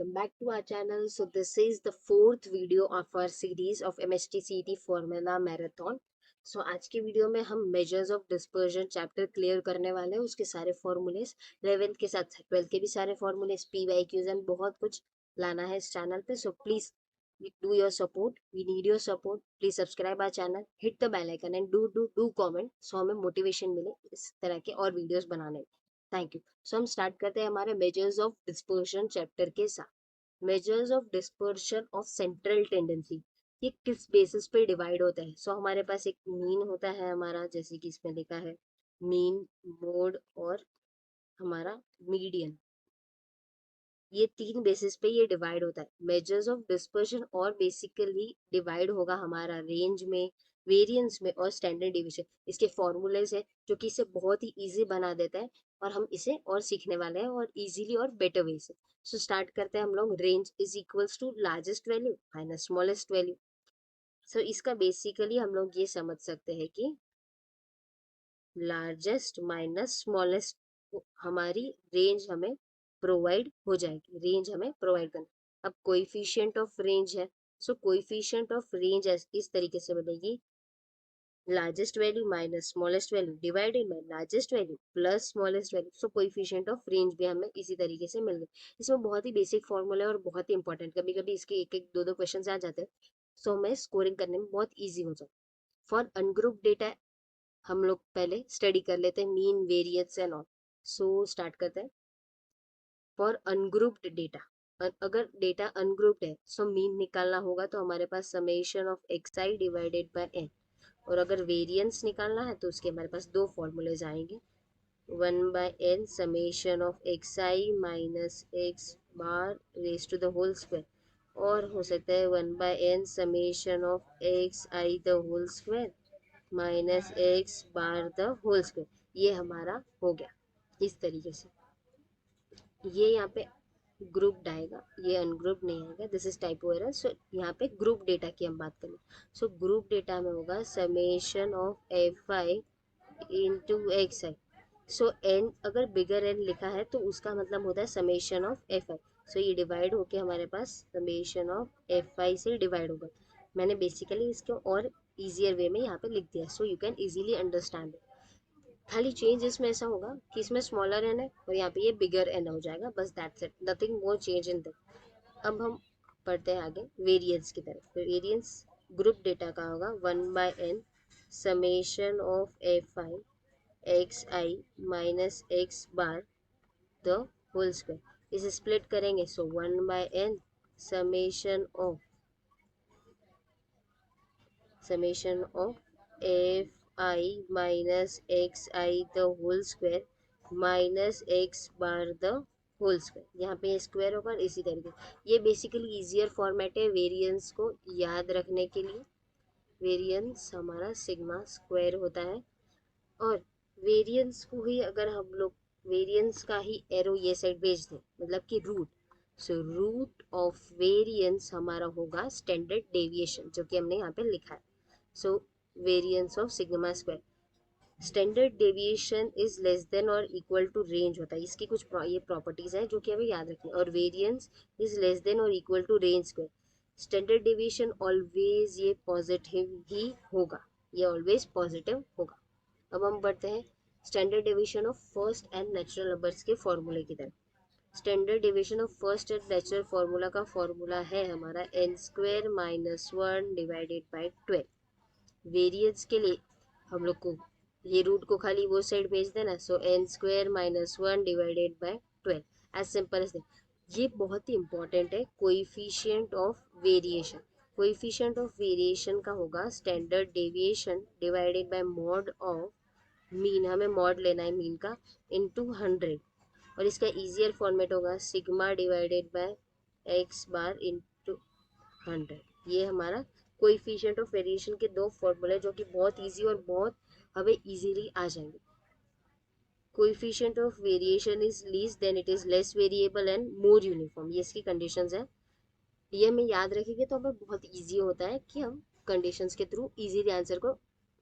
welcome back to our channel. So this is the fourth video of our series of MHT CET Formula Marathon. So आज की video में हम measures of dispersion chapter clear करने वाले हैं, उसके सारे फॉर्मूलेस 11th के साथ 12th के भी सारे फॉर्मूलेस PYQs एंड बहुत कुछ लाना है इस चैनल पे. So please do your support, we need your support. Please subscribe our channel, hit the bell icon and do comment, so हमें मोटिवेशन मिले इस तरह के और वीडियोस बनाने में. Thank you. सो हम स्टार्ट करते हैं हमारे मेजर्स ऑफ डिस्पर्शन चैप्टर के साथ. Measures of dispersion of central tendency, ये किस बेसिस पे डिवाइड होता है. सो हमारे पास एक मीन होता है हमारा, जैसे कि इसमें लिखा है मीन, मोड और हमारा मीडियन. ये तीन बेसिस पे ये डिवाइड होता है. मेजर्स ऑफ डिस्पर्शन और बेसिकली डिवाइड होगा हमारा रेंज में, वेरिएंस में और स्टैंडर्ड डिवीजन. इसके फॉर्मूलेज है जो कि इसे बहुत ही इजी बना देता है और हम इसे और सीखने वाले हैं और इजीली और बेटर वे से. सो स्टार्ट करते हैं हम लोग. Range is equals to largest value minus smallest value. So इसका बेसिकली हम लोग ये समझ सकते हैं कि लार्जेस्ट माइनस स्मॉलेस्ट हमारी रेंज हमें प्रोवाइड हो जाएगी. रेंज हमें प्रोवाइड करना. अब कोएफिशिएंट ऑफ रेंज है. सो कोएफिशिएंट ऑफ रेंज इस तरीके से बनेगी, largest value minus smallest value divided by largest value plus smallest value. So coefficient of range भी हमें इसी तरीके से मिल गई. इसमें बहुत ही बेसिक फॉर्मूला है और बहुत ही इंपॉर्टेंट. कभी कभी इसके एक एक दो क्वेश्चन आ जाते हैं, सो हमें स्कोरिंग करने में बहुत ईजी हो जाए. फॉर अनग्रुप डेटा हम लोग पहले स्टडी कर लेते हैं mean, variance and all. So start करते हैं. फॉर अनग्रुप्ड डेटा, अगर डेटा अनग्रुप्ड है सो मीन निकालना होगा तो हमारे पास summation of xi divided by n. और अगर वेरिएंस निकालना है तो उसके हमारे पास दो फॉर्मूलेज आएंगे, 1/n summation of xi minus x bar raise to the whole square, और हो सकता है 1/n summation of xi the whole square minus x bar the whole square. ये हमारा हो गया इस तरीके से. ये यहाँ पे ग्रुप्ड आएगा, ये अनग्रुप्ड नहीं आएगा. This is typo error. So यहाँ पे ग्रुप डेटा की हम बात करें. सो ग्रुप डेटा में होगा summation of f i into x i. So n अगर बिगर एन लिखा है तो उसका मतलब होता है समेशन ऑफ एफ आई. सो ये डिवाइड होके हमारे पास समेशन ऑफ एफ आई से डिवाइड होगा. मैंने बेसिकली इसको और ईजियर वे में यहाँ पे लिख दिया, so you can easily understand. खाली चेंज इसमें ऐसा होगा कि इसमें स्मॉलर एन है और यहाँ पे ये बिगर एन हो जाएगा, बस that's it, nothing more change in that. अब हम पढ़ते हैं आगे वेरिएंस की तरफ. वेरिएंस ग्रुप डेटा का होगा 1/n summation of f i x i minus x bar the whole square. इसे स्प्लिट करेंगे सो 1/n summation of f i minus x i the whole square minus x bar the whole square. यहाँ पे square होगा इसी तरीके. ये basically easier format है वेरिएंस को याद रखने के लिए. वेरिएंस हमारा सिग्मा स्क्वायर होता है और वेरिएंस को ही अगर हम लोग वेरिएंस का ही एरो ये साइड भेज दें, मतलब कि root, so root of variance हमारा होगा स्टैंडर्ड डेविएशन, जो कि हमने यहाँ पे लिखा है. So variance of sigma square, standard deviation is less than और इक्वल टू रेंज होता है. इसकी कुछ ये प्रॉपर्टीज है जो कि हमें याद रखनी है. और वेरिएंस इज लेस देन और equal to range square. Standard deviation always ये पॉजिटिव ही होगा, ये ऑलवेज पॉजिटिव होगा. अब हम बढ़ते हैं standard deviation of first and natural numbers के फॉर्मूले की तरफ. Standard deviation of first and natural formula का फॉर्मूला है हमारा n square minus 1 divided by 12. Variance के लिए हम लोग को ये रूट को खाली वो साइड भेज देना, so n square minus 1 divided by 12. As simple as that. ये बहुत ही इंपॉर्टेंट है. Coefficient of variation, coefficient of variation का होगा standard deviation divided by mod of mean, हमें मॉड लेना है मीन का, इनटू 100. और इसका इजियर फॉर्मेट होगा sigma divided by x bar into 100. ये हमारा कोएफिशिएंट ऑफ वेरिएशन के दो फॉर्मूले जो कि बहुत इजी और बहुत हमें इजीली आ जाएंगे. Coefficient of variation is least then it is less variable and more uniform. ये इसकी कंडीशंस है. ये हमें याद रखेंगे तो हमें बहुत इजी होता है कि हम कंडीशंस के थ्रू इजीली आंसर को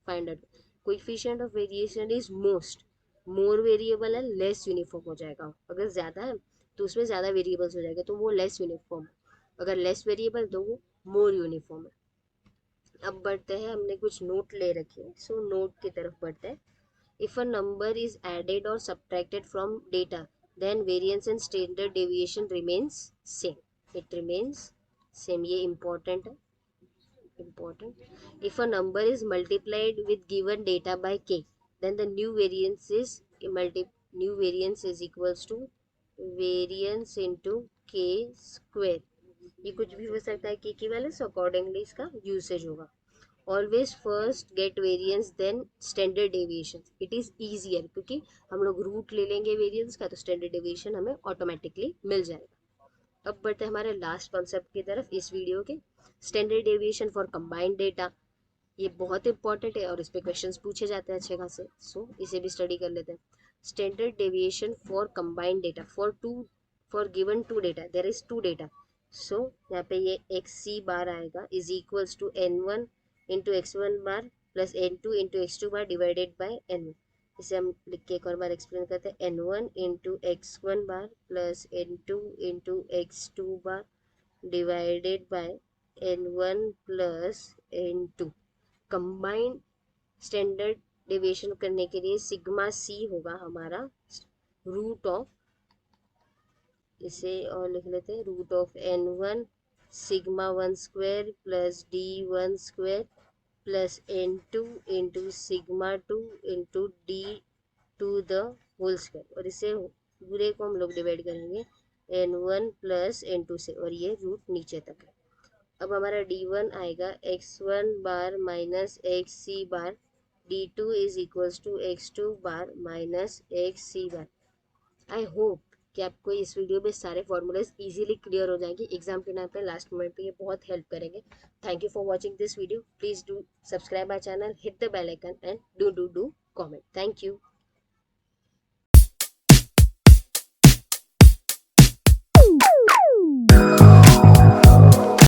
find out. Coefficient of variation is most, more variable and less uniform हो जाएगा. अगर ज़्यादा है तो उसमें ज़्यादा वेरिएबल्स हो जाएंगे, तो वो लेस यूनिफॉर्म है। अगर लेस वेरिएबल तो वो मोर यूनिफॉर्म है। अब बढ़ते हैं, हमने कुछ नोट ले रखे हैं, सो नोट की तरफ बढ़ते हैं। If a number is added और subtracted from data, then variance and standard deviation remains same. It remains same, ये इंपॉर्टेंट है, important. If a number is multiplied with given data by k, then the new variance is equals to variance into k square. ये कुछ भी हो सकता है k की value, so accordingly इसका यूसेज होगा। Always first get variance then standard deviation, it is easier, क्योंकि हम लोग रूट ले लेंगे वेरिएंस का, तो स्टैंडर्ड डेविएशन हमें ऑटोमेटिकली मिल जाएगा। अब बढ़ते हैं हमारे लास्ट कॉन्सेप्ट की तरफ इस वीडियो के, standard deviation for combined data. ये बहुत इंपॉर्टेंट है और इस पे क्वेश्चंस पूछे जाते हैं अच्छे खासे, सो इसे भी स्टडी कर लेते हैं। Standard deviation for combined data for given two data, there is two data, so यहाँ पे ये एक्स सी बार आएगा is equals to N one into x one bar plus N two into x two bar divided by N one. इसे हम लिख के एक और बार एक्सप्लेन करते हैं, n one into x one bar plus N two into x two bar divided by n one plus N two. Combined standard deviation करने के लिए सिग्मा सी होगा हमारा रूट ऑफ, इसे और लिख लेते हैं, root of n one sigma one square plus d one square plus N two into sigma two into d two the whole square, और इसे पूरे को हम लोग डिवाइड करेंगे n one plus N two से, और ये रूट नीचे तक है। अब हमारा डी वन आएगा x one bar minus x C bar, d two is equals to x two bar minus x C bar. I hope कि आपको इस वीडियो में सारे फॉर्मूलेज इजीली क्लियर हो जाएंगे, एग्जाम के टाइम पे लास्ट मोमेंट पे ये बहुत हेल्प करेंगे। Thank you for watching this video, please do subscribe my channel, hit the bell icon and do comment. Thank you.